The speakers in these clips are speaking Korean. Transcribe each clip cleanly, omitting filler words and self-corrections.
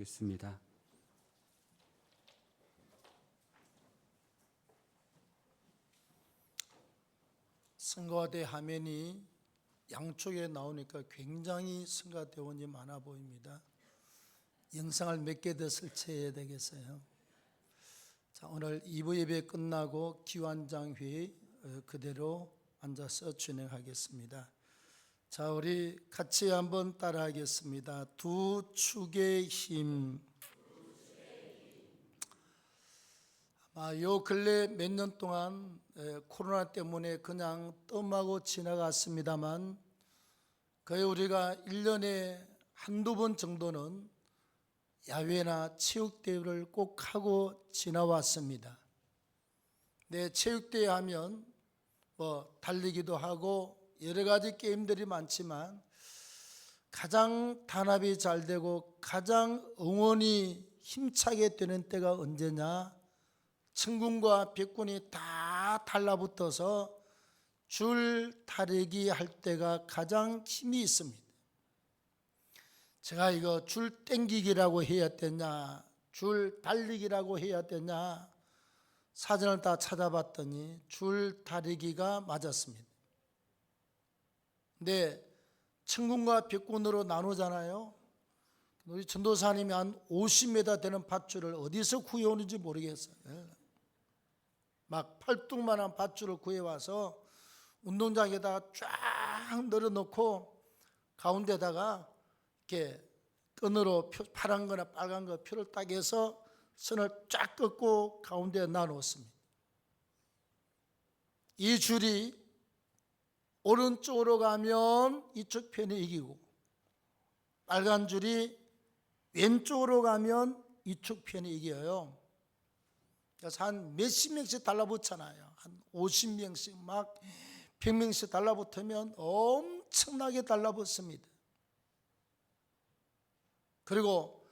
있습니다. 성가대 화면이 양쪽에 나오니까 굉장히 성가대원이 많아 보입니다. 영상을 몇 개 더 설치해야 되겠어요. 자, 오늘 2부 예배 끝나고 기완장회의 그대로 앉아서 진행하겠습니다. 자, 우리 같이 한번 따라하겠습니다. 두 축의 힘. 요 근래 몇 년 동안 코로나 때문에 그냥 뜸하고 지나갔습니다만 거의 우리가 1년에 한두 번 정도는 야외나 체육대회를 꼭 하고 지나왔습니다. 체육대회 하면 달리기도 하고 여러 가지 게임들이 많지만 가장 단합이 잘 되고 가장 응원이 힘차게 되는 때가 언제냐? 천군과 백군이 다 달라붙어서 줄 다리기 할 때가 가장 힘이 있습니다. 제가 이거 줄 땡기기라고 해야 되냐, 줄 달리기라고 해야 되냐, 사전을 다 찾아봤더니 줄 다리기가 맞았습니다. 근데 천군과 백군으로 나누잖아요. 우리 전도사님이 한 50m 되는 밧줄을 어디서 구해오는지 모르겠어요. 막 팔뚝만한 밧줄을 구해와서 운동장에다가 쫙 널어놓고 가운데다가 이렇게 끈으로 파란 거나 빨간 거 표를 딱 해서 선을 쫙 긋고 가운데에 놔놓습니다. 이 줄이 오른쪽으로 가면 이쪽 편이 이기고 빨간 줄이 왼쪽으로 가면 이쪽 편이 이겨요. 그래서 한 몇십 명씩 달라붙잖아요. 한 50명씩 막 100명씩 달라붙으면 엄청나게 달라붙습니다. 그리고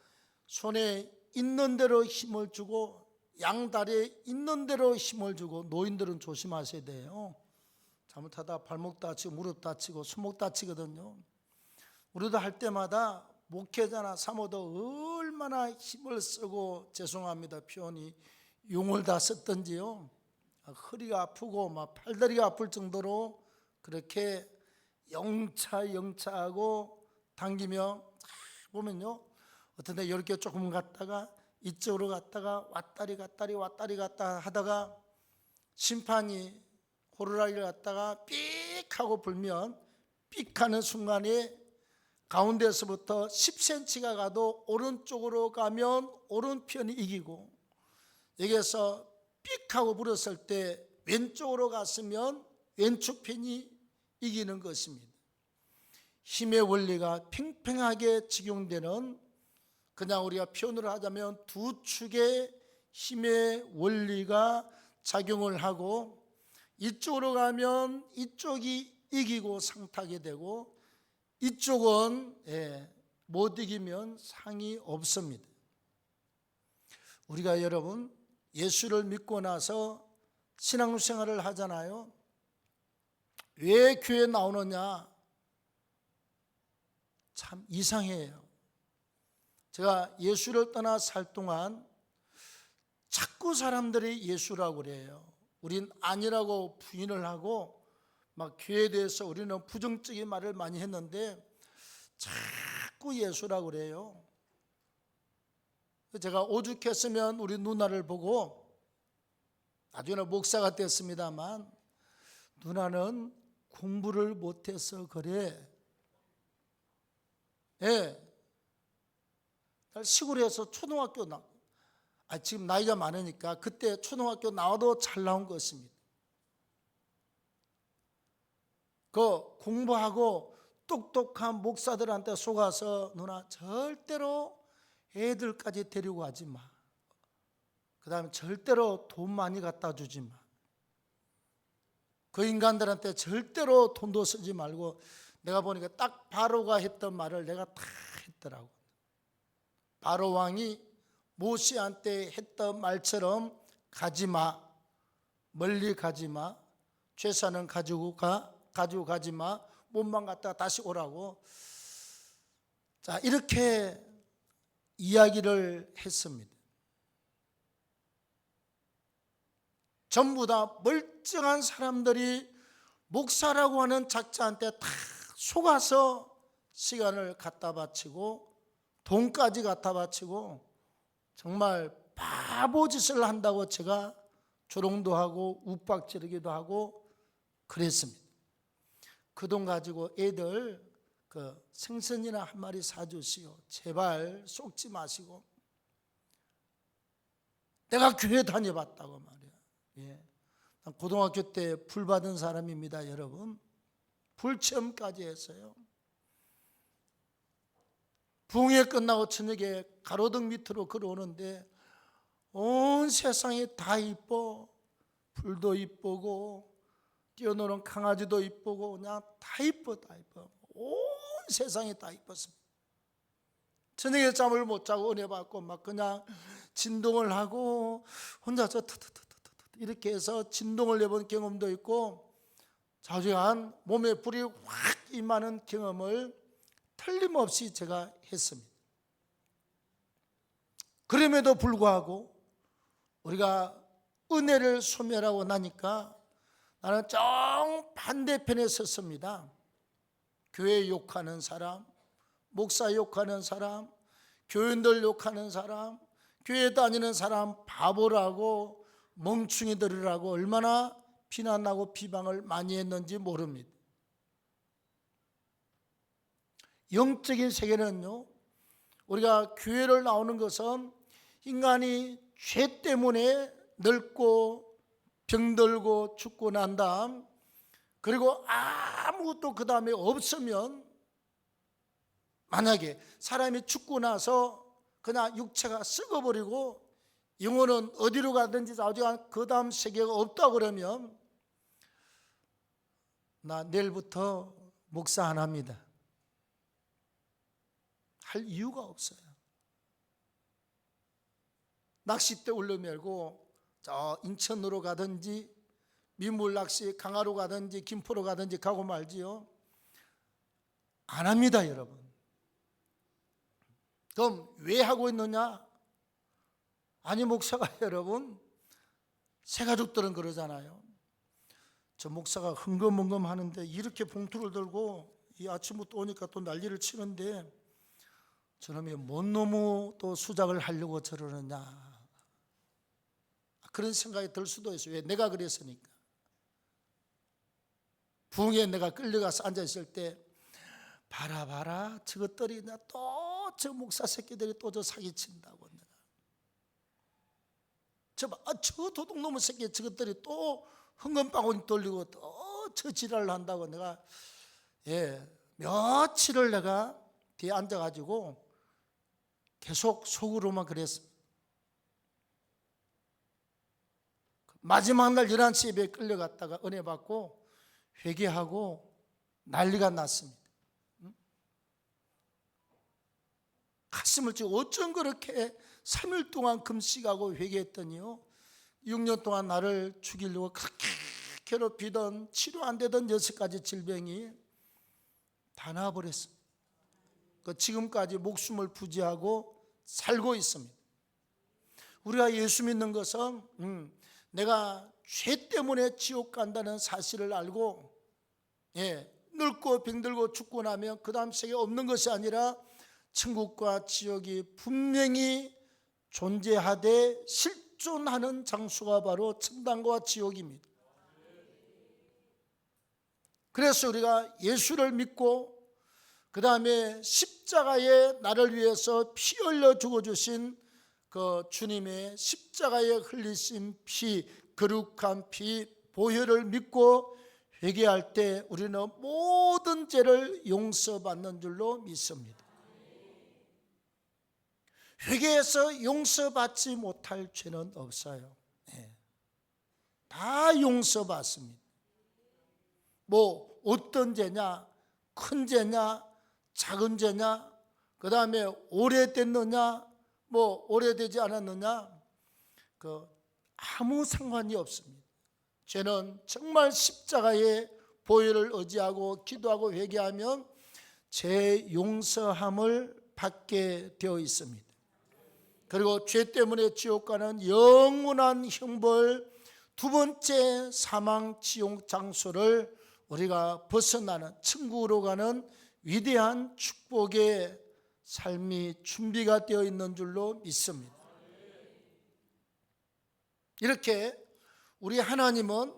손에 있는 대로 힘을 주고 양다리에 있는 대로 힘을 주고, 노인들은 조심하셔야 돼요. 잘못하다 발목 다치고 무릎 다치고 손목 다치거든요. 우리도 할 때마다 목회자나 사모도 얼마나 힘을 쓰고, 죄송합니다 표현이, 용을 다 썼던지요, 허리가 아프고 막 팔다리가 아플 정도로 그렇게 영차하고 당기며 보면요, 어떤 데 이렇게 조금 갔다가 이쪽으로 갔다가 왔다리 갔다 하다가 심판이 호루라기를 갖다가 삑 하고 불면 삑 하는 순간에 가운데서부터 10cm가 가도 오른쪽으로 가면 오른편이 이기고, 여기에서 삑 하고 불었을 때 왼쪽으로 갔으면 왼쪽 편이 이기는 것입니다. 힘의 원리가 팽팽하게 적용되는, 그냥 우리가 표현을 하자면 두 축의 힘의 원리가 작용을 하고, 이쪽으로 가면 이쪽이 이기고 상타게 되고, 이쪽은 못 이기면 상이 없습니다. 우리가 여러분 예수를 믿고 나서 신앙생활을 하잖아요. 왜 교회에 나오느냐? 참 이상해요. 제가 예수를 떠나 살 동안 자꾸 사람들이 예수라고 그래요. 우린 아니라고 부인을 하고 막 교회에 대해서 우리는 부정적인 말을 많이 했는데 자꾸 예수라고 그래요. 제가 오죽했으면 우리 누나를 보고, 나중에 목사가 됐습니다만, 누나는 공부를 못해서 그래. 시골에서 초등학교 지금 나이가 많으니까 그때 초등학교 나와도 잘 나온 것입니다. 그 공부하고 똑똑한 목사들한테 속아서, 누나 절대로 애들까지 데리고 가지 마. 그 다음에 절대로 돈 많이 갖다 주지 마. 그 인간들한테 절대로 돈도 쓰지 말고, 내가 보니까 딱 바로가 했던 말을 내가 다 했더라고. 바로 왕이 모세한테 했던 말처럼 가지 마, 멀리 가지 마, 죄사는 가지고 가지 마, 몸만 갖다가 다시 오라고. 자, 이렇게 이야기를 했습니다. 전부 다 멀쩡한 사람들이 목사라고 하는 작자한테 다 속아서 시간을 갖다 바치고 돈까지 갖다 바치고 정말 바보짓을 한다고 제가 조롱도 하고 욱박지르기도 하고 그랬습니다. 그 돈 가지고 애들 생선이나 한 마리 사주시오. 제발 속지 마시고. 내가 교회 다녀봤다고 말이야. 예. 난 고등학교 때 불 받은 사람입니다, 여러분. 불체험까지 했어요. 부흥회 끝나고 저녁에 가로등 밑으로 걸어오는데 온 세상이 다 이뻐. 불도 이쁘고 뛰어노는 강아지도 이쁘고 그냥 다 이뻐, 다 이뻐. 온 세상이 다 이뻤습니다. 저녁에 잠을 못 자고 은혜 받고 막 그냥 진동을 하고 혼자서 이렇게 해서 진동을 내본 경험도 있고 자주한 몸에 불이 확 임하는 경험을 틀림없이 제가 했습니다. 그럼에도 불구하고 우리가 은혜를 소멸하고 나니까 나는 정반대편에 섰습니다. 교회 욕하는 사람, 목사 욕하는 사람, 교인들 욕하는 사람, 교회 다니는 사람 바보라고 멍충이들이라고 얼마나 비난하고 비방을 많이 했는지 모릅니다. 영적인 세계는요, 우리가 교회를 나오는 것은 인간이 죄 때문에 늙고 병들고 죽고 난 다음 그리고 아무것도 그 다음에 없으면 만약에 사람이 죽고 나서 그냥 육체가 썩어버리고 영혼은 어디로 가든지 나중에 그 다음 세계가 없다 그러면 나 내일부터 목사 안 합니다. 할 이유가 없어요. 낚싯대 올려매고 저 인천으로 가든지 민물낚시 강화로 가든지 김포로 가든지 가고 말지요. 안 합니다, 여러분. 그럼 왜 하고 있느냐? 아니 목사가 여러분, 새가족들은 그러잖아요. 저 목사가 흥금흥금 하는데 이렇게 봉투를 들고 이 아침부터 오니까 또 난리를 치는데 저놈이 뭔 놈의 또 수작을 하려고 저러느냐, 그런 생각이 들 수도 있어요. 왜? 내가 그랬으니까. 부흥에 내가 끌려가서 앉아있을 때 봐라 저것들이 또 저 목사 새끼들이 또 저 사기친다고 내가 저 도둑놈의 새끼 저것들이 또 흥건바구니 돌리고 또 저 지랄을 한다고 내가 며칠을 내가 뒤에 앉아가지고 계속 속으로만 그랬습니다. 마지막 날 11시 예배에 끌려갔다가 은혜 받고 회개하고 난리가 났습니다. 가슴을 찌고 어쩜 그렇게 3일 동안 금식하고 회개했더니요 6년 동안 나를 죽이려고 그렇게 괴롭히던 치료 안 되던 6가지 질병이 다 나아버렸습니다. 지금까지 목숨을 부지하고 살고 있습니다. 우리가 예수 믿는 것은 내가 죄 때문에 지옥 간다는 사실을 알고 늙고 병들고 죽고 나면 그 다음 세계 없는 것이 아니라 천국과 지옥이 분명히 존재하되 실존하는 장소가 바로 천당과 지옥입니다. 그래서 우리가 예수를 믿고 그 다음에 십자가에 나를 위해서 피 흘려 죽어주신 그 주님의 십자가에 흘리신 피, 거룩한 피, 보혈을 믿고 회개할 때 우리는 모든 죄를 용서받는 줄로 믿습니다. 회개해서 용서받지 못할 죄는 없어요. 다 용서받습니다. 뭐 어떤 죄냐, 큰 죄냐, 작은 죄냐, 그 다음에 오래됐느냐, 뭐 오래되지 않았느냐, 아무 상관이 없습니다. 죄는 정말 십자가의 보혈을 의지하고 기도하고 회개하면 죄 용서함을 받게 되어 있습니다. 그리고 죄 때문에 지옥 가는 영원한 형벌, 두 번째 사망 지옥 장소를 우리가 벗어나는 천국으로 가는 위대한 축복의 삶이 준비가 되어 있는 줄로 믿습니다. 이렇게 우리 하나님은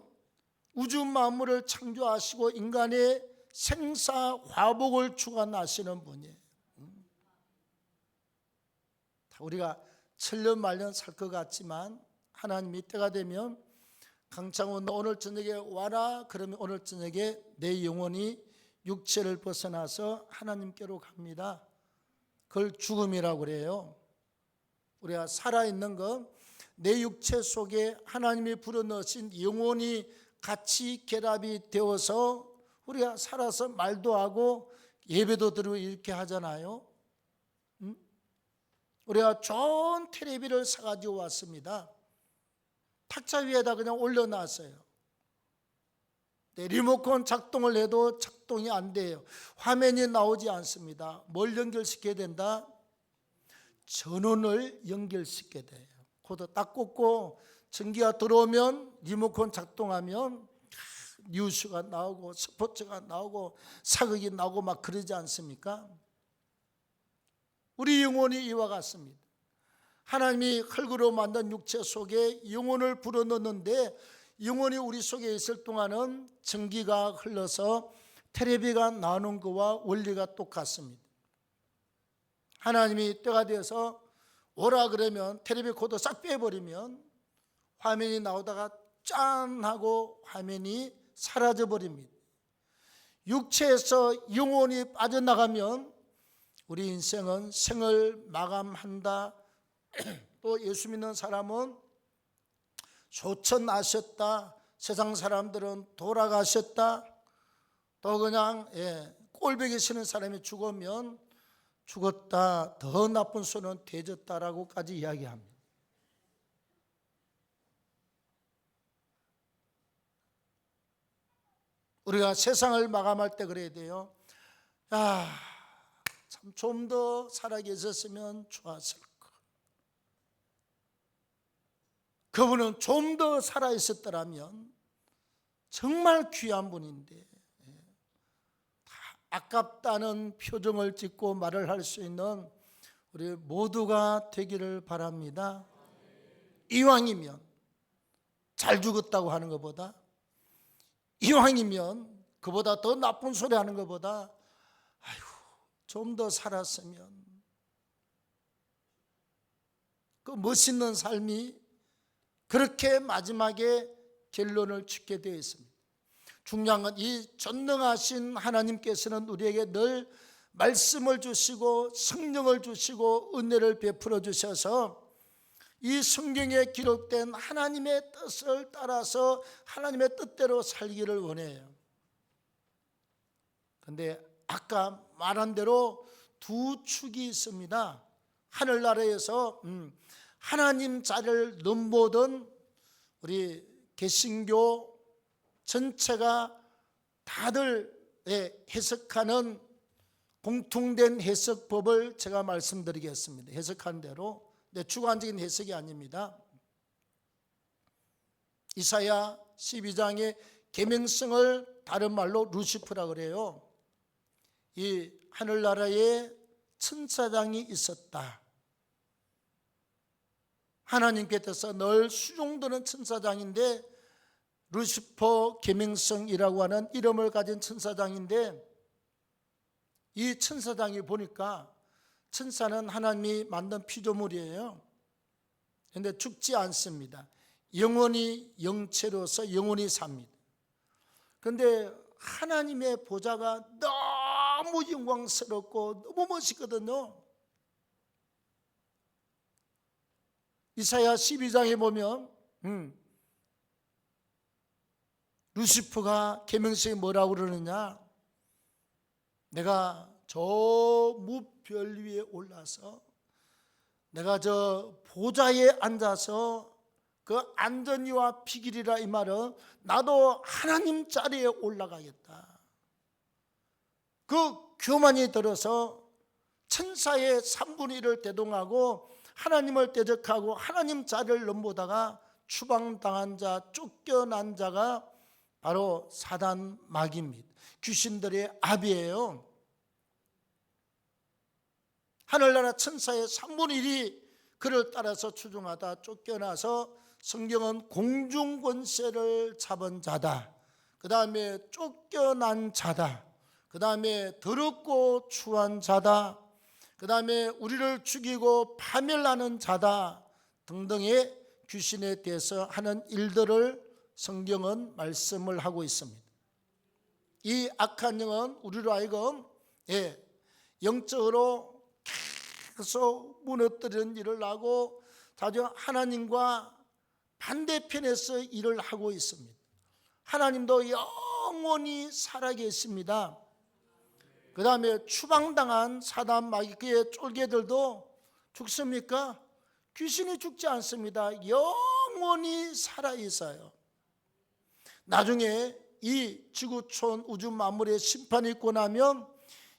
우주 만물을 창조하시고 인간의 생사 화복을 주관하시는 분이에요. 우리가 천년 만년 살 것 같지만 하나님이 때가 되면 강창훈 너 오늘 저녁에 와라 그러면 오늘 저녁에 내 영혼이 육체를 벗어나서 하나님께로 갑니다. 그걸 죽음이라고 그래요. 우리가 살아있는 건 내 육체 속에 하나님이 불어넣으신 영혼이 같이 결합이 되어서 우리가 살아서 말도 하고 예배도 드리고 이렇게 하잖아요. 우리가 좋은 텔레비를 사가지고 왔습니다. 탁자 위에다 그냥 올려놨어요. 리모컨 작동을 해도 작동이 안 돼요. 화면이 나오지 않습니다. 뭘 연결시켜야 된다? 전원을 연결시켜야 돼요. 코드 딱 꽂고 전기가 들어오면 리모컨 작동하면 뉴스가 나오고 스포츠가 나오고 사극이 나오고 막 그러지 않습니까? 우리 영혼이 이와 같습니다. 하나님이 흙으로 만든 육체 속에 영혼을 불어넣는데 영혼이 우리 속에 있을 동안은 전기가 흘러서 텔레비가 나오는 것과 원리가 똑같습니다. 하나님이 때가 되어서 오라 그러면 텔레비 코드 싹 빼버리면 화면이 나오다가 짠 하고 화면이 사라져 버립니다. 육체에서 영혼이 빠져나가면 우리 인생은 생을 마감한다. 또 예수 믿는 사람은 소천하셨다. 세상 사람들은 돌아가셨다. 또 그냥 꼴보기 싫은 사람이 죽으면 죽었다. 더 나쁜 소는 되졌다라고까지 이야기합니다. 우리가 세상을 마감할 때 그래야 돼요. 참 좀 더 살아계셨으면 좋았을 것. 그분은 좀 더 살아있었더라면 정말 귀한 분인데 아깝다는 표정을 짓고 말을 할 수 있는 우리 모두가 되기를 바랍니다. 이왕이면 잘 죽었다고 하는 것보다 이왕이면 그보다 더 나쁜 소리 하는 것보다 아이고 좀 더 살았으면 그 멋있는 삶이 그렇게 마지막에 결론을 짓게 되어 있습니다. 중요한 건 이 전능하신 하나님께서는 우리에게 늘 말씀을 주시고 성령을 주시고 은혜를 베풀어 주셔서 이 성경에 기록된 하나님의 뜻을 따라서 하나님의 뜻대로 살기를 원해요. 그런데 아까 말한 대로 두 축이 있습니다. 하늘나라에서 하나님 자리를 넘보던 우리 개신교 전체가 다들 해석하는 공통된 해석법을 제가 말씀드리겠습니다. 해석한 대로 주관적인 해석이 아닙니다. 이사야 12장의 계명성을 다른 말로 루시프라고 그래요. 이 하늘나라에 천사장이 있었다. 하나님께서 늘 수종드는 천사장인데 루시퍼 계명성이라고 하는 이름을 가진 천사장인데 이 천사장이 보니까 천사는 하나님이 만든 피조물이에요. 그런데 죽지 않습니다. 영원히 영체로서 영원히 삽니다. 그런데 하나님의 보좌가 너무 영광스럽고 너무 멋있거든요. 이사야 12장에 보면 루시퍼가 계명성이 뭐라고 그러느냐, 내가 저 무별 위에 올라서 내가 저 보좌에 앉아서 그 안전이와 비길이라 이 말은 나도 하나님 자리에 올라가겠다. 그 교만이 들어서 천사의 3분의 1을 대동하고 하나님을 대적하고 하나님 자리를 넘보다가 추방당한 자, 쫓겨난 자가 바로 사단 마귀입니다. 귀신들의 아비예요. 하늘나라 천사의 3분의 1이 그를 따라서 추종하다 쫓겨나서 성경은 공중권세를 잡은 자다, 그 다음에 쫓겨난 자다, 그 다음에 더럽고 추한 자다, 그 다음에 우리를 죽이고 파멸하는 자다 등등의 귀신에 대해서 하는 일들을 성경은 말씀을 하고 있습니다. 이 악한 영은 우리로 하여금 영적으로 계속 무너뜨리는 일을 하고 자주 하나님과 반대편에서 일을 하고 있습니다. 하나님도 영원히 살아계십니다. 그 다음에 추방당한 사단 마귀 그의 쫄개들도 죽습니까? 귀신이 죽지 않습니다. 영원히 살아있어요. 나중에 이 지구촌 우주 만물의 심판이 있고 나면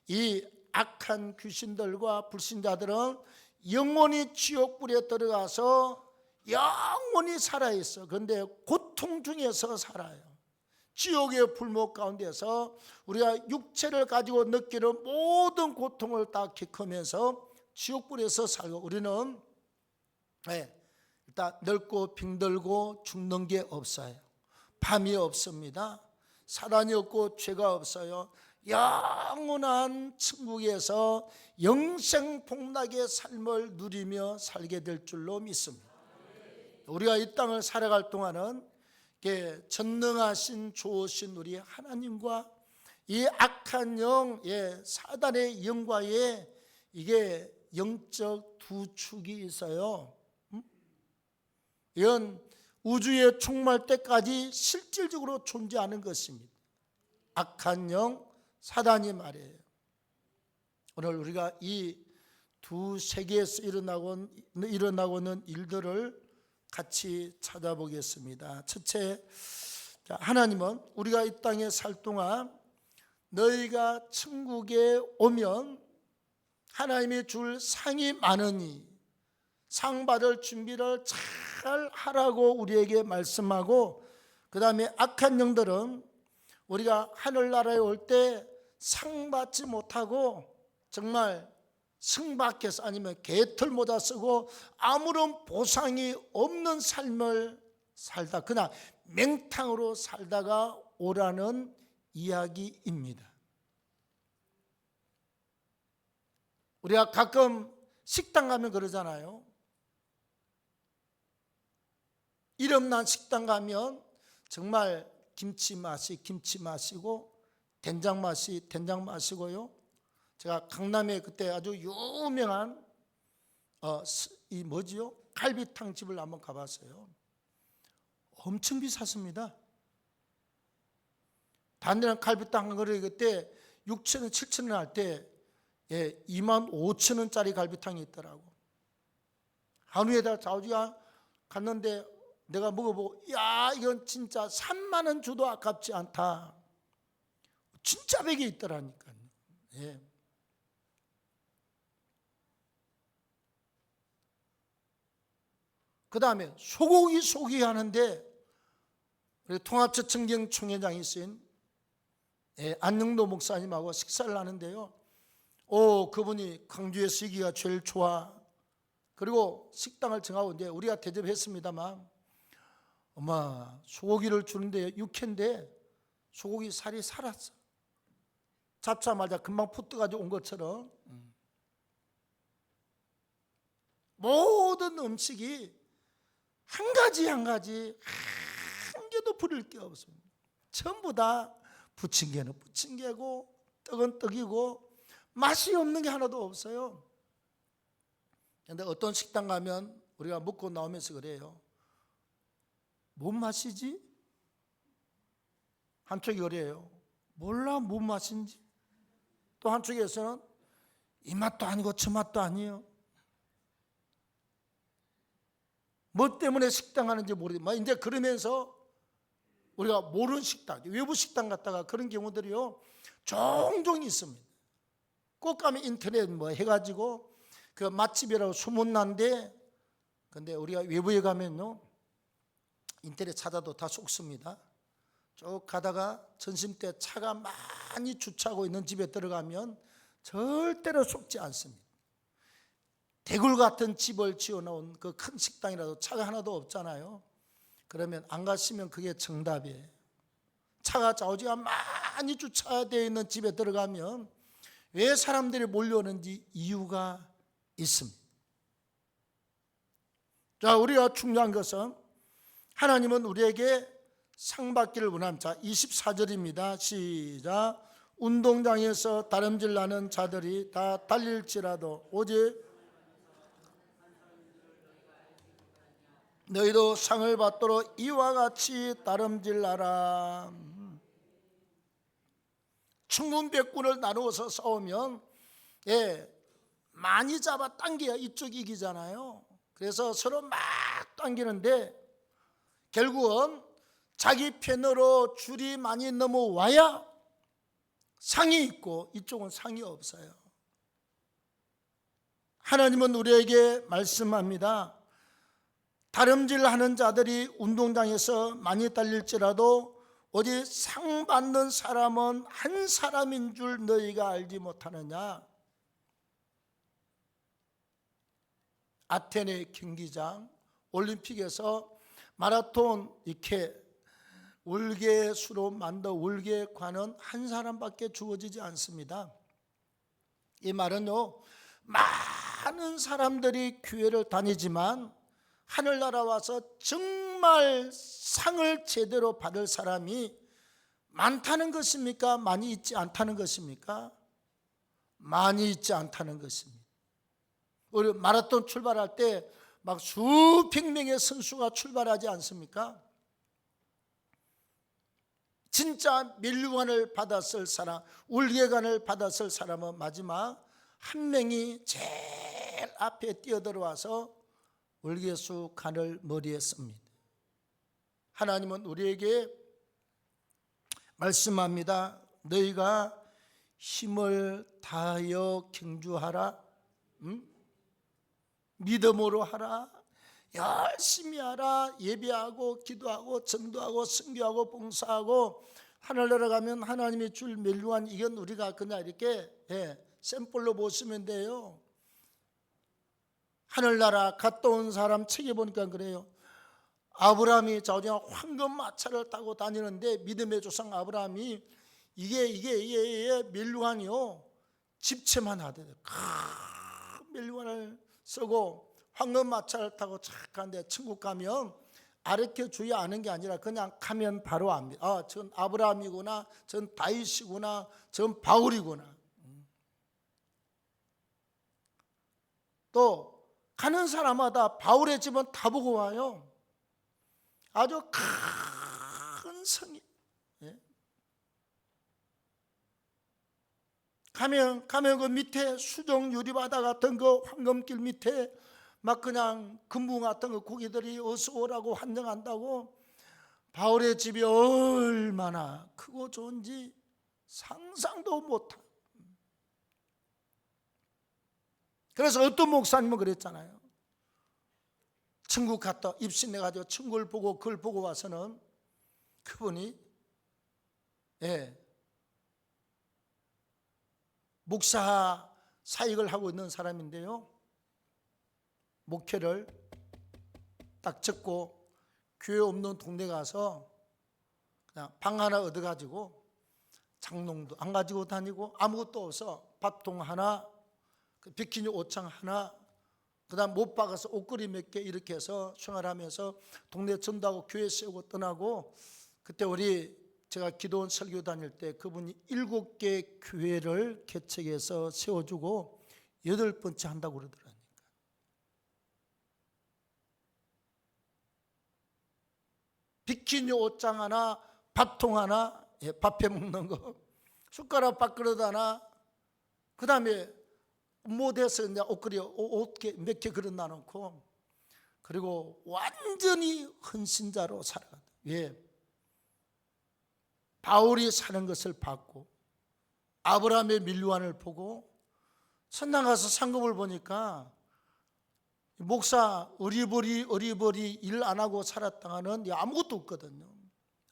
이 악한 귀신들과 불신자들은 영원히 지옥불에 들어가서 영원히 살아있어. 그런데 고통 중에서 살아요. 지옥의 불목 가운데서 우리가 육체를 가지고 느끼는 모든 고통을 다 겪으면서 지옥불에서 살고, 우리는 일단 늙고 병들고 죽는 게 없어요. 밤이 없습니다. 사단이 없고 죄가 없어요. 영원한 천국에서 영생복락의 삶을 누리며 살게 될 줄로 믿습니다. 우리가 이 땅을 살아갈 동안은 전능하신 좋으신 우리 하나님과 이 악한 영, 사단의 영과의 이게 영적 두 축이 있어요. 이건 우주에 충만할 때까지 실질적으로 존재하는 것입니다. 악한 영, 사단이 말이에요. 오늘 우리가 이 두 세계에서 일어나고 있는 일들을 같이 찾아보겠습니다. 첫째, 하나님은 우리가 이 땅에 살 동안 너희가 천국에 오면 하나님이 줄 상이 많으니 상 받을 준비를 잘 하라고 우리에게 말씀하고, 그 다음에 악한 영들은 우리가 하늘나라에 올 때 상 받지 못하고 정말 승 밖에서 아니면 개털 모자 쓰고 아무런 보상이 없는 삶을 살다 그냥 맹탕으로 살다가 오라는 이야기입니다. 우리가 가끔 식당 가면 그러잖아요. 이름난 식당 가면 정말 김치 맛이 김치 맛이고 된장 맛이 된장 맛이고요. 제가 강남에 그때 아주 유명한 이 뭐지요? 갈비탕 집을 한번 가봤어요. 엄청 비쌌습니다. 단순한 갈비탕 한 그릇 그때 6,000원, 7,000원 할 때 25,000원짜리 갈비탕이 있더라고. 한우에다 자우지가 갔는데 내가 먹어보고, 야, 이건 진짜 3만 원 줘도 아깝지 않다. 진짜 백이 있더라니까요. 그 다음에 소고기 하는데 우리 통합처청경 총회장이신 안영도 목사님하고 식사를 하는데요. 그분이 광주에서 이기가 제일 좋아. 그리고 식당을 정하고 이제 우리가 대접했습니다만, 엄마 소고기를 주는데 육회인데 소고기 살이 살았어. 잡자마자 금방 푹 떠가지고 온 것처럼 모든 음식이 한 가지 한 개도 버릴 게 없습니다. 전부 다 부침개는 부침개고 떡은 떡이고 맛이 없는 게 하나도 없어요. 그런데 어떤 식당 가면 우리가 먹고 나오면서 그래요. 뭔 맛이지? 한쪽이 그래요. 몰라 뭔 맛인지. 또 한쪽에서는 이 맛도 아니고 저 맛도 아니에요. 뭐 때문에 식당 가는지 모르겠지만 이제 그러면서 우리가 모르는 식당, 외부 식당 갔다가 그런 경우들이요 종종 있습니다. 꼭 가면 인터넷 뭐 해가지고 그 맛집이라고 소문난데, 근데 우리가 외부에 가면요 인터넷 찾아도 다 속습니다. 쭉 가다가 점심 때 차가 많이 주차하고 있는 집에 들어가면 절대로 속지 않습니다. 대굴 같은 집을 지어놓은 그 큰 식당이라도 차가 하나도 없잖아요. 그러면 안 가시면 그게 정답이에요. 차가 좌우지가 많이 주차되어 있는 집에 들어가면 왜 사람들이 몰려오는지 이유가 있습니다. 자, 우리가 중요한 것은 하나님은 우리에게 상 받기를 원합니다. 24절입니다. 시작. 운동장에서 다름질 나는 자들이 다 달릴지라도 오직 너희도 상을 받도록 이와 같이 다름질나라. 천군백군을 나누어서 싸우면 많이 잡아 당겨야 이쪽이 이기잖아요. 그래서 서로 막 당기는데 결국은 자기 편으로 줄이 많이 넘어와야 상이 있고 이쪽은 상이 없어요. 하나님은 우리에게 말씀합니다. 다름질하는 자들이 운동장에서 많이 달릴지라도 오직 상 받는 사람은 한 사람인 줄 너희가 알지 못하느냐. 아테네 경기장 올림픽에서 마라톤 이렇게 월계수로 만든 월계관은 한 사람밖에 주어지지 않습니다. 이 말은요, 많은 사람들이 교회를 다니지만 하늘나라 와서 정말 상을 제대로 받을 사람이 많다는 것입니까? 많이 있지 않다는 것입니까? 많이 있지 않다는 것입니다. 우리 마라톤 출발할 때 막 수백 명의 선수가 출발하지 않습니까? 진짜 멸류관을 받았을 사람, 울계관을 받았을 사람은 마지막 한 명이 제일 앞에 뛰어들어와서 월계수 관을 머리에 씁니다. 하나님은 우리에게 말씀합니다. 너희가 힘을 다하여 경주하라. 믿음으로 하라. 열심히 하라. 예배하고 기도하고 전도하고 선교하고 봉사하고 하늘나라 가면 하나님이 줄 멸류관, 이건 우리가 그냥 이렇게 샘플로 보시면 돼요. 하늘나라 갔다 온 사람 책에 보니까 그래요. 아브라함이 자우지가 황금 마차를 타고 다니는데 믿음의 조상 아브라함이 이게 멸류관이요, 집채만 하대요. 큰 멸류관을 쓰고 황금 마차를 타고 착 가는데 천국 가면 아르켜 주야 아는 게 아니라 그냥 가면 바로 압니다. 아, 전 아브라함이구나, 전 다윗이구나, 전 바울이구나. 또 가는 사람마다 바울의 집은 다 보고 와요. 아주 큰 성이. 가면 그 밑에 수정 유리바다 같은 그 황금길 밑에 막 그냥 금붕 같은 그 고기들이 어서 오라고 환영한다고. 바울의 집이 얼마나 크고 좋은지 상상도 못한. 그래서 어떤 목사님은 그랬잖아요. 천국 갔다 입신해가지고 천국을 보고 그걸 보고 와서는 그분이 목사 사역을 하고 있는 사람인데요, 목회를 딱 접고 교회 없는 동네 가서 그냥 방 하나 얻어가지고 장롱도 안 가지고 다니고 아무것도 없어 밥통 하나, 비키니 옷장 하나, 그 다음 못 박아서 옷걸이 몇 개 이렇게 해서 생활하면서 동네 전도하고 교회 세우고 떠나고. 그때 제가 기도원 설교 다닐 때 그분이 7개 교회를 개척해서 세워주고 8번째 한다고 그러더라니까. 비키니 옷장 하나, 밥통 하나, 밥해 먹는 거, 숟가락 밥그릇 하나, 그 다음에 못해서 이제 옷걸이 몇 개 그릇 놔놓고, 그리고 완전히 헌신자로 살아가다. 왜? 바울이 사는 것을 봤고 아브라함의 멸류관을 보고 선당 가서 상급을 보니까 목사 어리버리 일 안 하고 살았다가는 아무것도 없거든요.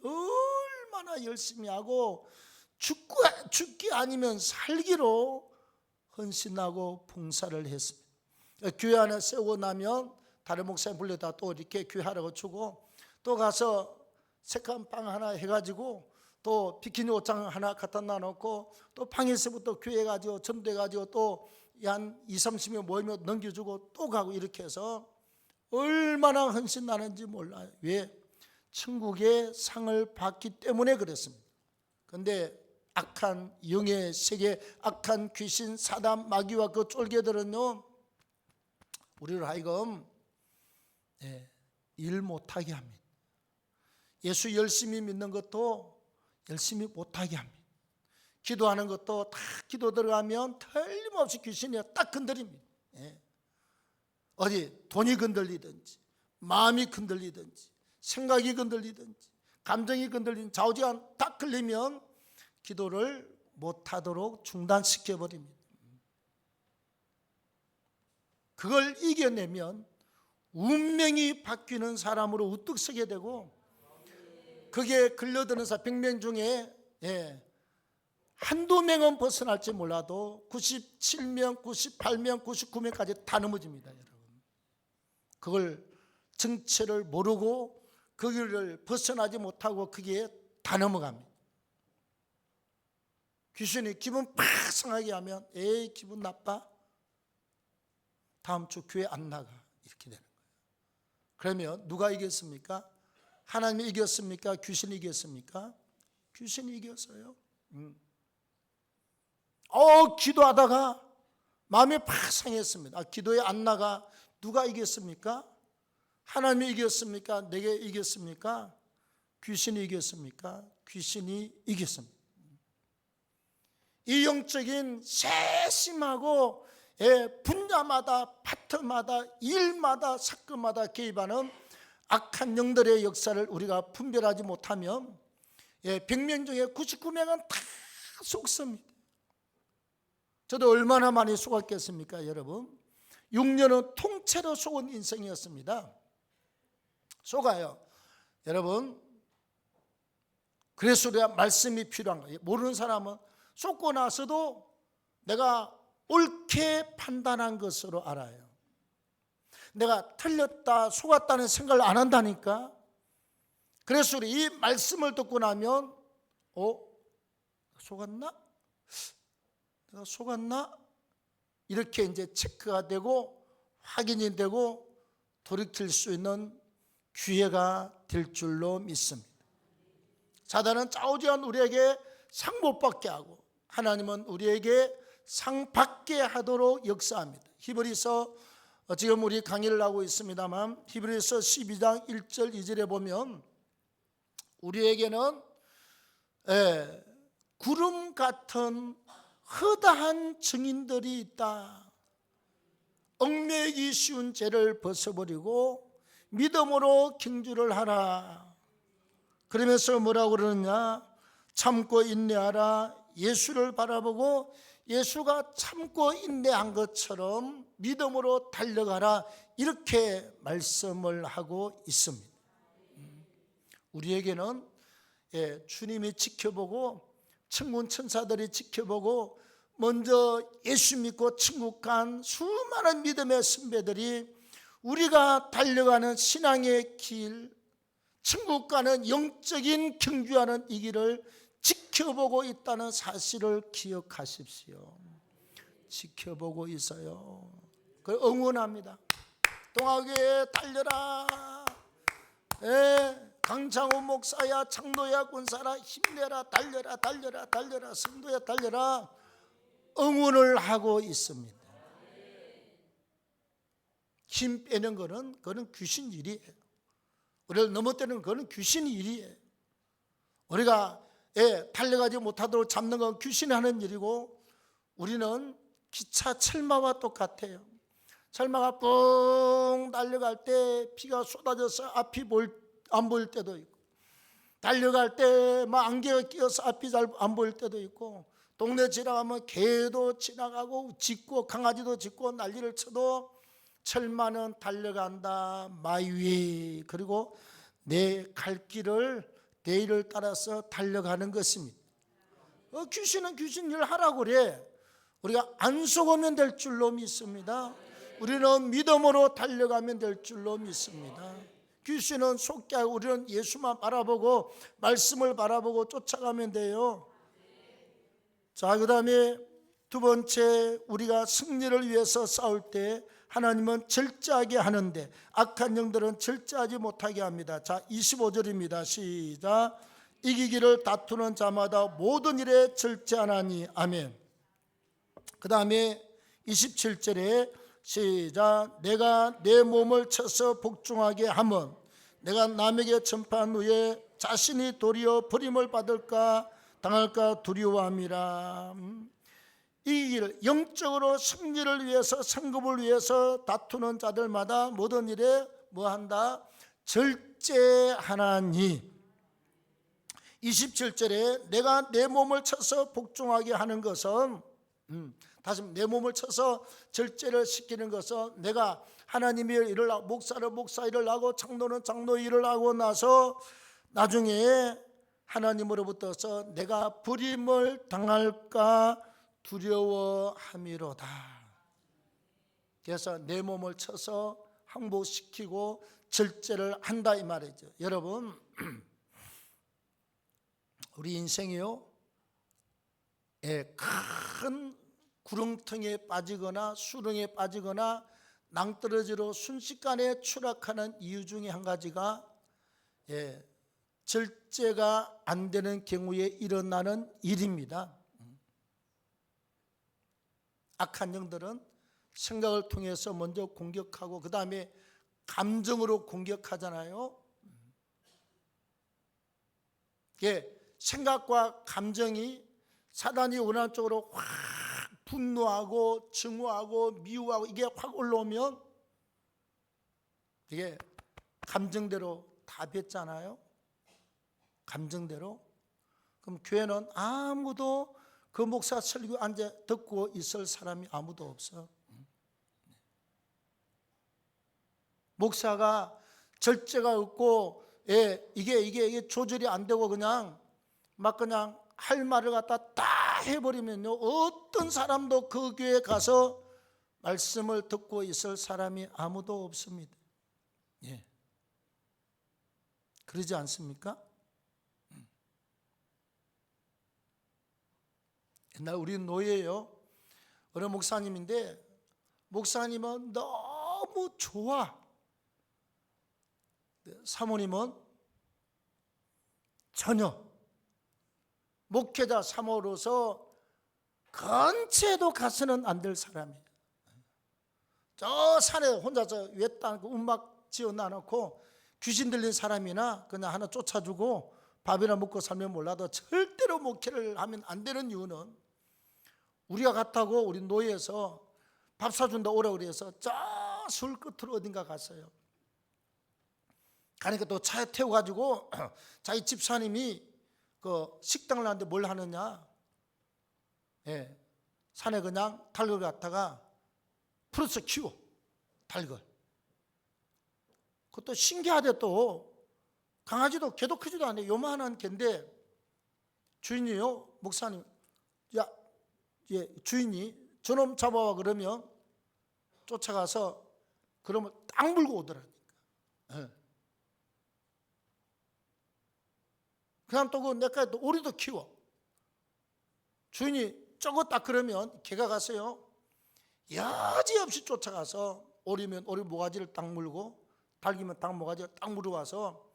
얼마나 열심히 하고 죽기 아니면 살기로 헌신하고 봉사를 했습니다. 교회 안에 세우고 나면 다른 목사님 불러다 또 이렇게 교회하라고 주고, 또 가서 색한 빵 하나 해가지고 또 비키니 옷장 하나 갖다 놔놓고, 또 방에서부터 교회 가지고 전도해 가지고 또 한 20-30명 모이면 넘겨주고 또 가고, 이렇게 해서 얼마나 헌신 나는지 몰라요. 왜? 천국의 상을 받기 때문에 그랬습니다. 그런데 악한 영의 세계, 악한 귀신, 사단, 마귀와 그 쫄개들은요, 우리를 하여금 일 못하게 합니다. 예수 열심히 믿는 것도 열심히 못하게 합니다. 기도하는 것도 다 기도 들어가면 틀림없이 귀신이 딱 건드립니다. 어디 돈이 건들리든지, 마음이 건들리든지, 생각이 건들리든지, 감정이 건들리든지, 좌우지간 딱 걸리면 기도를 못하도록 중단시켜버립니다. 그걸 이겨내면 운명이 바뀌는 사람으로 우뚝 서게 되고, 그게 걸려드는 사람 100명 중에 한두 명은 벗어날지 몰라도 97명, 98명, 99명까지 다 넘어집니다, 여러분. 그걸 정체를 모르고 거기를 벗어나지 못하고 거기에 다 넘어갑니다. 귀신이 기분 팍 상하게 하면 에이 기분 나빠, 다음 주 교회 안 나가, 이렇게 되는 거예요. 그러면 누가 이겼습니까? 하나님이 이겼습니까? 귀신이 이겼습니까? 귀신이 이겼어요. 기도하다가 마음이 팍 상했습니다. 기도에 안 나가. 누가 이겼습니까? 하나님이 이겼습니까? 내게 이겼습니까? 귀신이 이겼습니까? 귀신이 이겼습니다. 이 영적인 세심하고 분야마다, 파트마다, 일마다, 사건마다 개입하는 악한 영들의 역사를 우리가 분별하지 못하면 100명 중에 99명은 다 속습니다. 저도 얼마나 많이 속았겠습니까, 여러분? 6년은 통째로 속은 인생이었습니다. 속아요, 여러분. 그래서 우리가 말씀이 필요한 거예요. 모르는 사람은 속고 나서도 내가 옳게 판단한 것으로 알아요. 내가 틀렸다, 속았다는 생각을 안 한다니까. 그래서 우리 이 말씀을 듣고 나면 속았나? 내가 속았나? 이렇게 이제 체크가 되고 확인이 되고 돌이킬 수 있는 기회가 될 줄로 믿습니다. 사단은 좌우지간 우리에게 상 못 받게 하고, 하나님은 우리에게 상 받게 하도록 역사합니다. 히브리서, 지금 우리 강의를 하고 있습니다만 히브리서 12장 1절 2절에 보면 우리에게는 구름 같은 허다한 증인들이 있다. 얽매이기 쉬운 죄를 벗어버리고 믿음으로 경주를 하라. 그러면서 뭐라고 그러느냐? 참고 인내하라. 예수를 바라보고 예수가 참고 인내한 것처럼 믿음으로 달려가라. 이렇게 말씀을 하고 있습니다. 우리에게는 주님이 지켜보고, 천군 천사들이 지켜보고, 먼저 예수 믿고 천국 간 수많은 믿음의 선배들이 우리가 달려가는 신앙의 길, 천국 가는 영적인 경주하는 이 길을 지켜보고 있다는 사실을 기억하십시오. 지켜보고 있어요. 그걸 응원합니다. 동학에 달려라. 강창호 목사야, 창도야, 군사라, 힘내라, 달려라, 달려라, 달려라, 성도야, 달려라. 응원을 하고 있습니다. 힘 빼는 거는 그거는 귀신 일이에요. 우리를 넘어뜨리는 거는 귀신 일이에요. 우리가 달려가지 못하도록 잡는 건 귀신이 하는 일이고, 우리는 기차 철마와 똑같아요. 철마가 뿡 달려갈 때 비가 쏟아져서 앞이 안 보일 때도 있고, 달려갈 때 막 안개가 끼어서 앞이 잘 안 보일 때도 있고, 동네 지나가면 개도 지나가고 짖고 강아지도 짖고 난리를 쳐도 철마는 달려간다 my way. 그리고 내 갈 길을 대의를 따라서 달려가는 것입니다. 귀신은 귀신 일 하라고 그래. 우리가 안 속으면 될 줄로 믿습니다. 우리는 믿음으로 달려가면 될 줄로 믿습니다. 귀신은 속게 하고 우리는 예수만 바라보고 말씀을 바라보고 쫓아가면 돼요. 자, 그 다음에 두 번째, 우리가 승리를 위해서 싸울 때 하나님은 절제하게 하는데 악한 영들은 절제하지 못하게 합니다. 자, 25절입니다. 시작. 이기기를 다투는 자마다 모든 일에 절제하나니. 아멘. 그 다음에 27절에 시작. 내가 내 몸을 쳐서 복종하게 하면 내가 남에게 전파한 후에 자신이 도리어 버림을 받을까 당할까 두려워함이라. 이기기를, 영적으로 승리를 위해서, 성급을 위해서 다투는 자들마다 모든 일에 뭐한다? 절제하나니. 27절에 내가 내 몸을 쳐서 복종하게 하는 것은, 다시 내 몸을 쳐서 절제를 시키는 것은, 내가 하나님의 일을 하고 목사는 목사 일을 하고 장로는 장로 일을 하고 나서 나중에 하나님으로부터서 내가 버림을 당할까 두려워함이로다. 그래서 내 몸을 쳐서 항복시키고 절제를 한다 이 말이죠. 여러분, 우리 인생이요, 큰 구렁텅이에 빠지거나 수렁에 빠지거나 낭떠러지로 순식간에 추락하는 이유 중에 한 가지가 절제가 안 되는 경우에 일어나는 일입니다. 악한 영들은 생각을 통해서 먼저 공격하고 그 다음에 감정으로 공격하잖아요. 생각과 감정이 사단이 원하는 쪽으로 확 분노하고 증오하고 미워하고 이게 확 올라오면 이게 감정대로 다 뱉잖아요. 감정대로. 그럼 교회는 아무도 그 목사 설교 앉아 듣고 있을 사람이 아무도 없어. 목사가 절제가 없고 이게 조절이 안 되고 그냥 할 말을 갖다 딱 해버리면요, 어떤 사람도 그 교회에 가서 말씀을 듣고 있을 사람이 아무도 없습니다. 그러지 않습니까? 옛날 우리 노예예요. 어느 목사님인데 목사님은 너무 좋아. 사모님은 전혀. 목회자 사모로서 근처에도 가서는 안 될 사람이에요. 저 산에 혼자서 외딴 음악 지어놔놓고 귀신 들린 사람이나 그냥 하나 쫓아주고 밥이나 먹고 살면 몰라도 절대로 목회를 하면 안 되는 이유는, 우리가 갔다고 우리 노예에서 밥 사준다 오라 그래서 저 술 끝으로 어딘가 갔어요. 가니까 또 차에 태워가지고 자기 집사님이 그 식당을 하는데 뭘 하느냐, 산에 그냥 닭을 갖다가 풀어서 키워. 닭을. 그것도 신기하대. 또 강아지도 개도 크지도 않아요. 요만한 개인데 주인이요, 목사님, 주인이 저놈 잡아와 그러면 쫓아가서 그러면 딱 물고 오더라니까. 그냥 또 그 내가 또 오리도 키워. 주인이 저거 딱 그러면 개가 가서요, 여지없이 쫓아가서 오리면 오리 모가지를 딱 물고 닭이면 닭 모가지를 딱 물어와서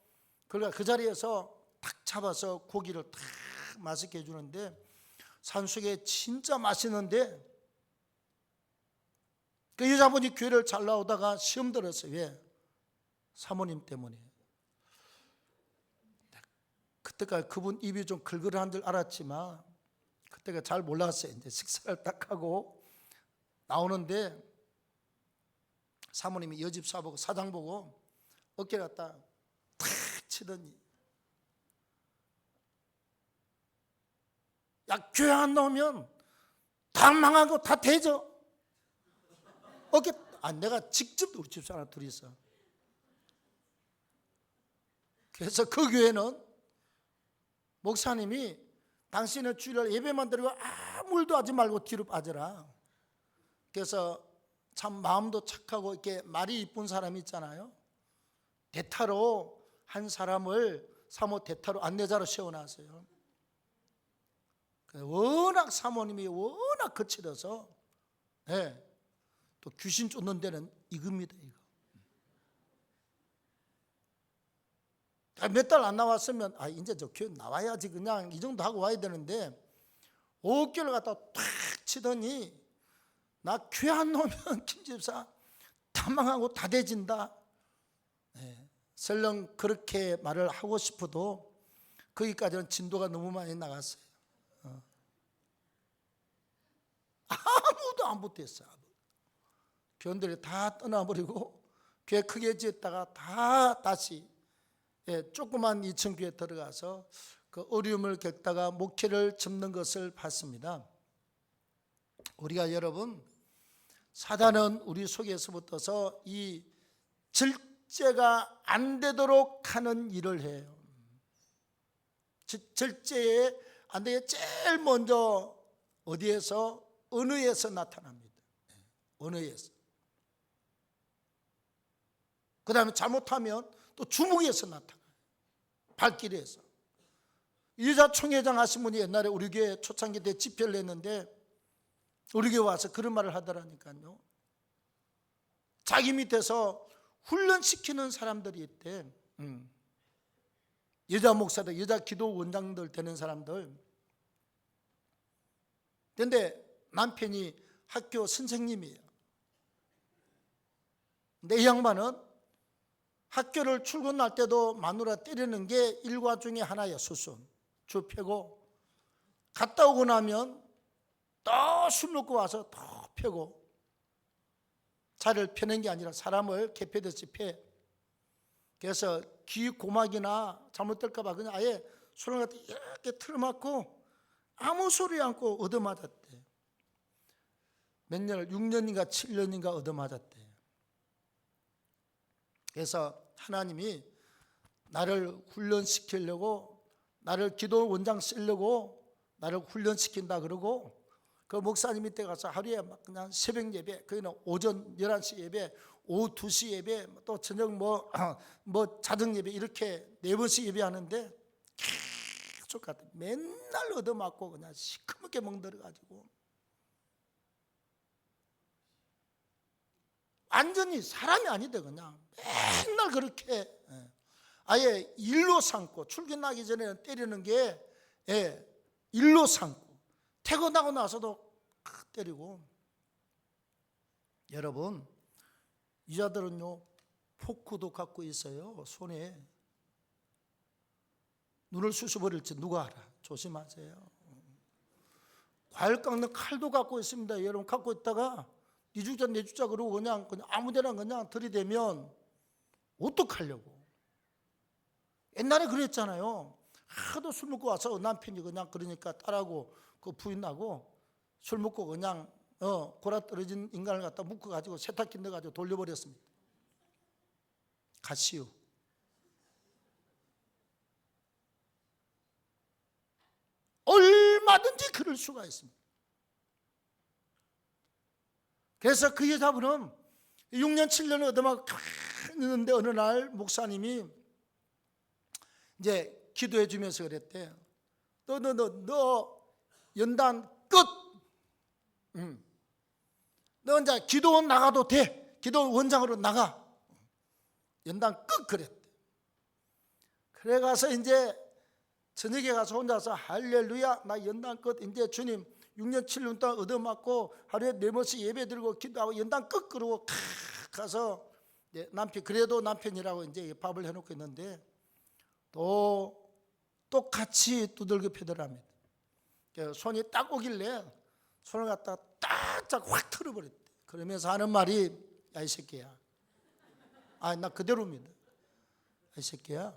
그러니까 그 자리에서 탁 잡아서 고기를 탁 맛있게 해주는데 산속에 진짜 맛있는데, 그 여자분이 교회를 잘 나오다가 시험 들었어요. 왜? 사모님 때문에. 그때까지 그분 입이 좀 걸걸한 줄 알았지만 그때가 잘 몰랐어요. 이제 식사를 딱 하고 나오는데 사모님이 여집사 보고 사장 보고 어깨 갖다 탁 치더니 야, 교회 안 나오면 다 망하고 다 되죠. 내가 직접 우리 집사람 둘이 있어. 그래서 그 교회는 목사님이 당신은 주일날 예배만 드리고 아무 일도 하지 말고 뒤로 빠져라. 그래서 참 마음도 착하고 이렇게 말이 이쁜 사람이 있잖아요. 대타로 한 사람을 사모 대타로 안내자로 세워놨어요. 워낙 사모님이 워낙 거칠어서 또 귀신 쫓는 데는 이겁니다. 이거. 몇 달 안 나왔으면 이제 저 교회 나와야지 그냥 이 정도 하고 와야 되는데 5개월 갖다 탁 치더니 나 교회 안 나오면 김집사 다 망하고 다 돼진다. 설령 그렇게 말을 하고 싶어도 거기까지는 진도가 너무 많이 나갔어요. 아무도 안 붙었어요. 교원들이 다 떠나버리고 교회 크게 지었다가 다 다시 조그만 2층 교회에 들어가서 그 어려움을 겪다가 목회를 접는 것을 봤습니다. 우리가 여러분, 사단은 우리 속에서부터서 이 절제가 안 되도록 하는 일을 해요. 절제에 안 되게 제일 먼저 어디에서? 언어에서 나타납니다. 언어에서. 그 다음에 잘못하면 또 주먹에서 나타나요. 발길에서. 여자 총회장 하신 분이 옛날에 우리 교회 초창기 때 집회를 했는데 우리 교회 와서 그런 말을 하더라니까요. 자기 밑에서 훈련시키는 사람들이 있대. 여자 목사들, 여자 기도 원장들 되는 사람들. 그런데 남편이 학교 선생님이에요. 근데 이 양반은 학교를 출근할 때도 마누라 때리는 게 일과 중에 하나예요. 수순 주 패고 갔다 오고 나면 또 술 먹고 와서 또 패고, 자리를 펴는 게 아니라 사람을 개패듯이 패. 그래서 귀 고막이나 잘못될까 봐 그냥 아예 손을 갖다 이렇게 틀어막고 아무 소리 않고 얻어맞았대. 몇 년을 6년인가 7년인가 얻어맞았대. 그래서 하나님이 나를 훈련시키려고, 나를 기도 원장 쓰려고 나를 훈련시킨다 그러고, 그 목사님 밑에 가서 하루에 막 그냥 새벽 예배, 거기는 오전 11시 예배, 오후 2시 예배, 또 저녁 뭐 자정 예배, 이렇게 4번씩 예배하는데 계속 같아. 맨날 얻어맞고 그냥 시커멓게 멍들어가지고 완전히 사람이 아니다. 그냥 맨날 그렇게 아예 일로 삼고, 출근하기 전에 때리는 게 일로 삼고, 퇴근하고 나서도 때리고. 여러분, 이 자들은요 포크도 갖고 있어요. 손에. 눈을 쑤셔버릴지 누가 알아. 조심하세요. 과일 깎는 칼도 갖고 있습니다. 여러분, 갖고 있다가 네 주자 내 주자 그러고 그냥 아무데나 그냥 들이대면 어떡하려고. 옛날에 그랬잖아요. 하도 술 먹고 와서 남편이 그냥 그러니까 딸하고 그 부인하고 술 먹고 그냥 골아 떨어진 인간을 갖다 묶어가지고 세탁기 넣어가지고 돌려버렸습니다. 가시오. 얼마든지 그럴 수가 있습니다. 그래서 그 여자분은 6년 7년을 얻어맞고 있는데 어느 날 목사님이 이제 기도해 주면서 그랬대. 너 연단 끝. 너 이제 기도원 나가도 돼. 기도 원장으로 나가. 연단 끝 그랬대. 그래 가서 이제 저녁에 가서 혼자서 할렐루야, 나 연단 끝. 이제 주님 6년 7년 동안 얻어맞고 하루에 4번씩 예배 드리고 기도하고 연단 끝 그러고 가서 남편, 그래도 남편이라고 이제 밥을 해놓고 있는데 또 똑같이 두들겨 패더랍니다. 손이 딱 오길래 손을 갖다 딱딱 확 틀어버렸대. 그러면서 하는 말이, 야 이 새끼야, 나 그대로입니다. 이 새끼야,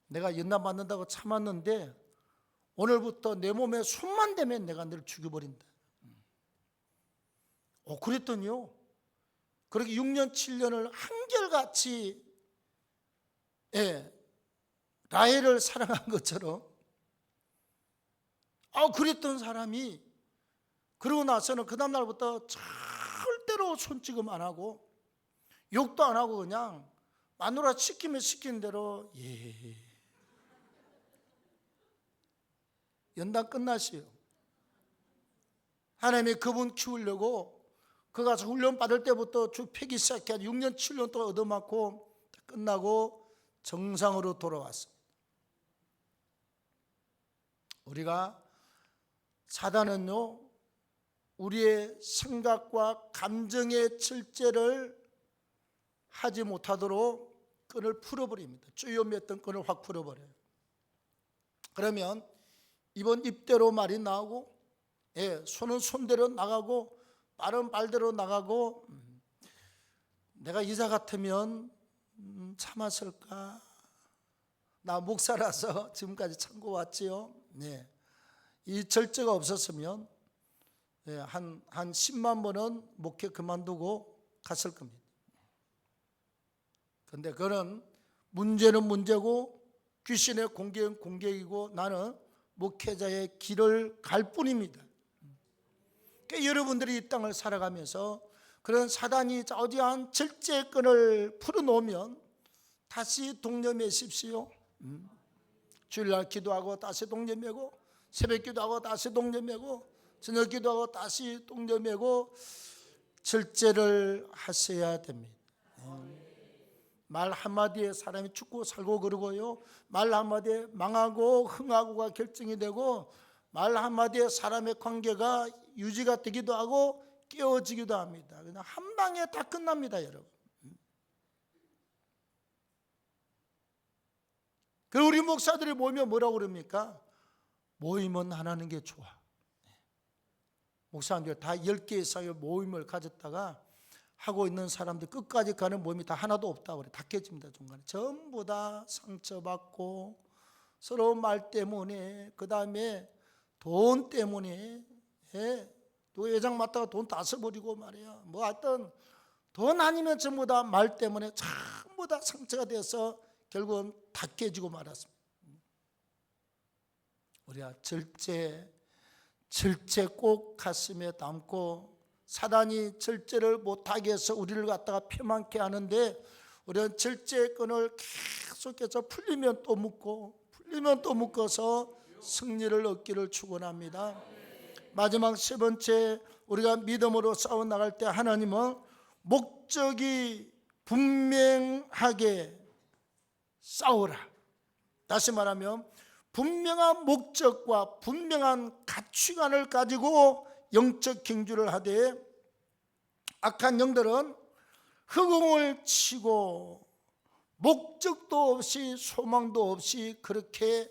내가 연단 받는다고 참았는데 오늘부터 내 몸에 손만 대면 내가 너를 죽여버린다. 그랬더니요, 그렇게 6년 7년을 한결같이 라헬을 사랑한 것처럼 그랬던 사람이 그러고 나서는 그 다음날부터 절대로 손찌검 안 하고 욕도 안 하고 그냥 마누라 시키면 시킨 대로 연단 끝나시요. 하나님이 그분 키우려고 그가 훈련 받을 때부터 쭉 패기 시작해 6년 7년 동안 얻어맞고 끝나고 정상으로 돌아왔습니다. 우리가 사단은요, 우리의 생각과 감정의 절제를 하지 못하도록 끈을 풀어버립니다. 쪼여맸던 끈을 확 풀어버려요. 그러면 이번 입대로 말이 나오고, 손은 손대로 나가고, 발은 발대로 나가고, 내가 이사 같으면 참았을까? 나 목사라서 지금까지 참고 왔지요. 이 절제가 없었으면 한 10만 번은 목회 그만두고 갔을 겁니다. 그런데 그는 문제는 문제고 귀신의 공격은 공격이고 나는 목회자의 길을 갈 뿐입니다. 그러니까 여러분들이 이 땅을 살아가면서 그런 사단이 어디한 절제의 끈을 풀어놓으면 다시 동념매십시오. 주일날 기도하고 다시 동념매고, 새벽 기도하고 다시 동념매고, 저녁 기도하고 다시 동념매고 절제를 하셔야 됩니다. 말 한마디에 사람이 죽고 살고 그러고요, 말 한마디에 망하고 흥하고가 결정이 되고, 말 한마디에 사람의 관계가 유지가 되기도 하고 깨어지기도 합니다. 그냥 한 방에 다 끝납니다, 여러분. 그리고 우리 목사들이 모이면 뭐라고 그럽니까? 모임은 안 하는 게 좋아. 목사님들 다 10개 이상의 모임을 가졌다가 하고 있는 사람들 끝까지 가는 모임이 다 하나도 없다고 그래. 다 깨집니다, 중간에. 전부 다 상처받고 서로 말 때문에, 그 다음에 돈 때문에, 또 회장 맡다가 돈 다 써버리고 말이야. 뭐 하여튼 돈 아니면 전부 다 말 때문에 전부 다 상처가 돼서 결국은 다 깨지고 말았습니다. 우리가 절제 꼭 가슴에 담고, 사단이 절제를 못하게 해서 우리를 갖다가 패만케 하는데 우리는 절제의 끈을 계속해서 풀리면 또 묶고 풀리면 또 묶어서 승리를 얻기를 축원합니다. 마지막 세 번째, 우리가 믿음으로 싸워 나갈 때 하나님은 목적이 분명하게 싸우라. 다시 말하면 분명한 목적과 분명한 가치관을 가지고 영적 경주를 하되, 악한 영들은 허공을 치고 목적도 없이 소망도 없이 그렇게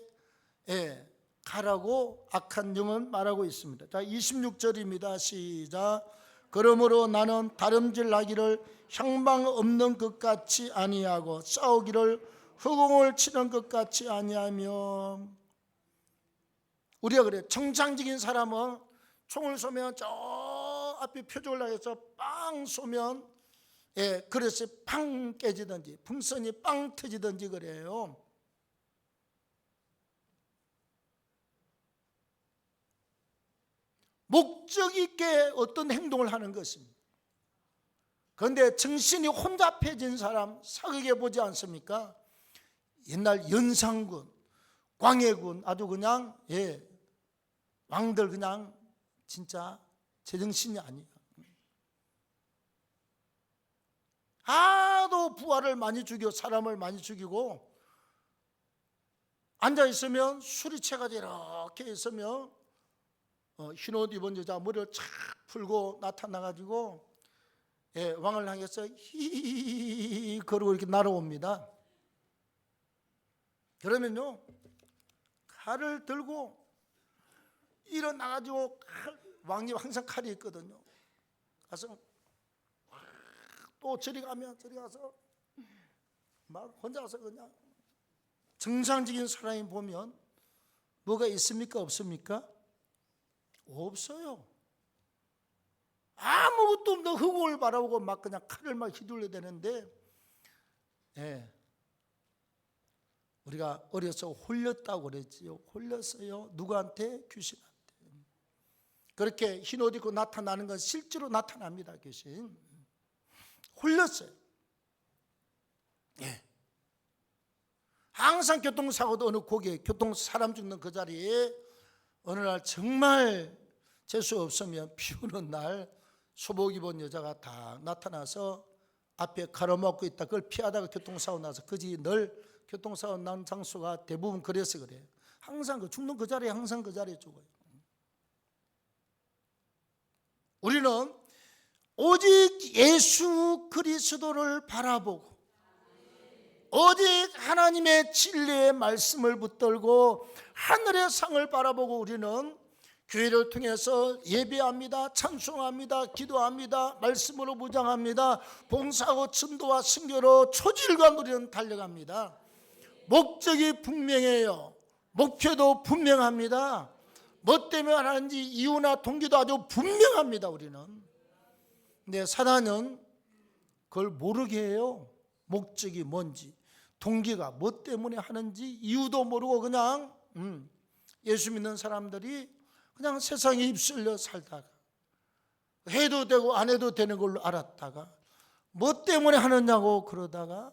가라고 악한 영은 말하고 있습니다. 자, 26절입니다. 시작. 그러므로 나는 다름질하기를 향방 없는 것 같이 아니하고 싸우기를 허공을 치는 것 같이 아니하며. 우리가 그래, 정상적인 사람은 총을 쏘면 저 앞에 표적을 나가서 빵 쏘면 그릇이 팡 깨지든지 풍선이 빵 터지든지 그래요. 목적 있게 어떤 행동을 하는 것입니다. 그런데 정신이 혼잡해진 사람 사극에 보지 않습니까? 옛날 연산군, 광해군 아주 그냥 왕들 그냥 진짜 제정신이 아니에요. 하도 부하를 많이 죽여 사람을 많이 죽이고 앉아있으면 술이 채가지고 이렇게 있으면 흰옷 입은 여자 머리를 착 풀고 나타나가지고 왕을 향해서 히히히 그러고 이렇게 날아옵니다. 그러면요, 칼을 들고 일어나가지고 왕이 항상 칼이 있거든요. 가서 또 저리 가면 저리 가서 막 혼자서 그냥. 정상적인 사람이 보면 뭐가 있습니까? 없습니까? 없어요. 아무것도 없는 흑옥을 바라보고 막 그냥 칼을 막 휘둘러야 되는데, 우리가 어려서 홀렸다고 그랬지요. 홀렸어요. 누구한테? 귀신한테. 그렇게 흰 옷 입고 나타나는 건 실제로 나타납니다. 귀신. 홀렸어요. 항상 교통사고도 어느 고개, 사람 죽는 그 자리에 어느 날 정말 재수 없으면 비 오는 날 소복 입은 여자가 다 나타나서 앞에 가로막고 있다. 그걸 피하다가 교통사고 나서 그지 늘 교통사고 난 장소가 대부분 그래서 그래요. 항상 죽는 그 자리에 항상 그 자리에 죽어요. 우리는 오직 예수 그리스도를 바라보고 오직 하나님의 진리의 말씀을 붙들고 하늘의 상을 바라보고 우리는 교회를 통해서 예배합니다. 찬송합니다. 기도합니다. 말씀으로 무장합니다. 봉사하고 전도와 선교로 초질과 누리는 달려갑니다. 목적이 분명해요. 목표도 분명합니다. 뭐 때문에 하는지 이유나 동기도 아주 분명합니다. 우리는. 근데 사단은 그걸 모르게 해요. 목적이 뭔지, 동기가 뭐 때문에 하는지 이유도 모르고 그냥 예수 믿는 사람들이 그냥 세상에 휩쓸려 살다가 해도 되고 안 해도 되는 걸로 알았다가 뭐 때문에 하느냐고 그러다가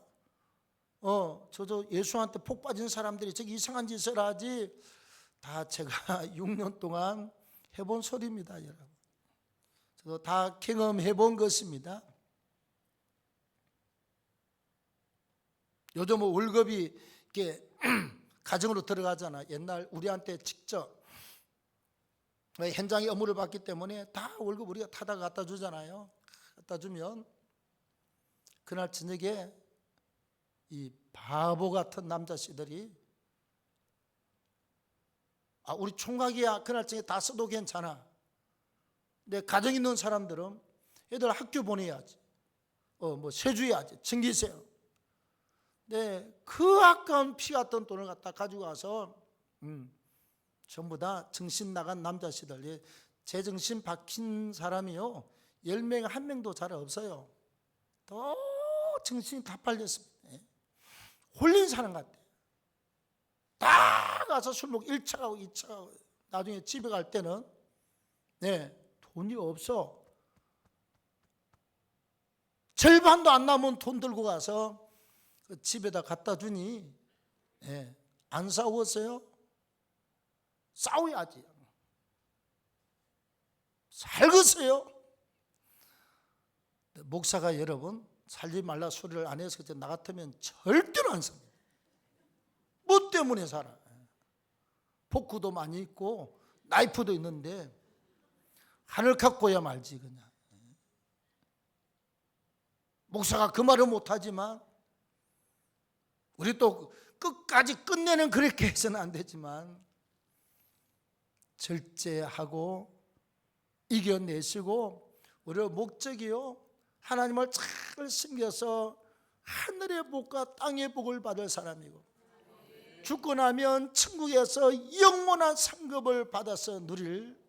저도 예수한테 폭 빠진 사람들이 저기 이상한 짓을 하지, 다 제가 6년 동안 해본 소리입니다. 여러분, 저도 다 경험해 본 것입니다. 요즘 뭐 월급이 이렇게 가정으로 들어가잖아. 옛날 우리한테 직접 현장의 업무를 받기 때문에 다 월급 우리가 타다 갖다 주잖아요. 갖다 주면 그날 저녁에 이 바보 같은 남자씨들이 우리 총각이야 그날 저녁에 다 써도 괜찮아. 근데 가정 있는 사람들은 애들 학교 보내야지, 뭐 세주해야지, 챙기세요. 네, 그 아까운 피 같은 돈을 갖다 가지고 와서 전부 다 정신 나간 남자씨들, 제 정신 박힌 사람이요 10명에 1명도 잘 없어요. 또 정신이 다 팔렸습니다. 홀린 사람 같아. 다 가서 술 먹고 1차 가고 2차 가고 나중에 집에 갈 때는 돈이 없어. 절반도 안 남은 돈 들고 가서 그 집에다 갖다 주니 안 싸웠어요? 싸워야지. 살겠어요? 목사가 여러분 살지 말라 소리를 안 해서 나 같으면 절대로 안 삽니다. 뭐 때문에 살아? 포크도 많이 있고 나이프도 있는데 하늘 갖고야 말지 그냥. 목사가 그 말을 못하지만 우리 또 끝까지 끝내는 그렇게 해서는 안 되지만 절제하고 이겨내시고 우리의 목적이요 하나님을 잘 섬겨서 하늘의 복과 땅의 복을 받을 사람이고 죽고 나면 천국에서 영원한 상급을 받아서 누릴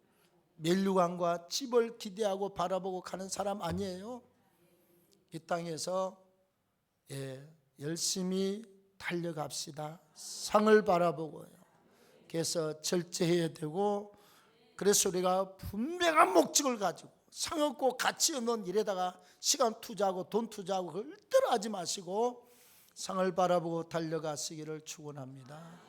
멸류관과 집을 기대하고 바라보고 가는 사람 아니에요. 이 땅에서 열심히 달려갑시다. 상을 바라보고요. 그래서 절제해야 되고, 그래서 우리가 분명한 목적을 가지고 상 없고 가치 없는 일에다가 시간 투자하고 돈 투자하고 그걸 떨어하지 마시고 상을 바라보고 달려가시기를 축원합니다.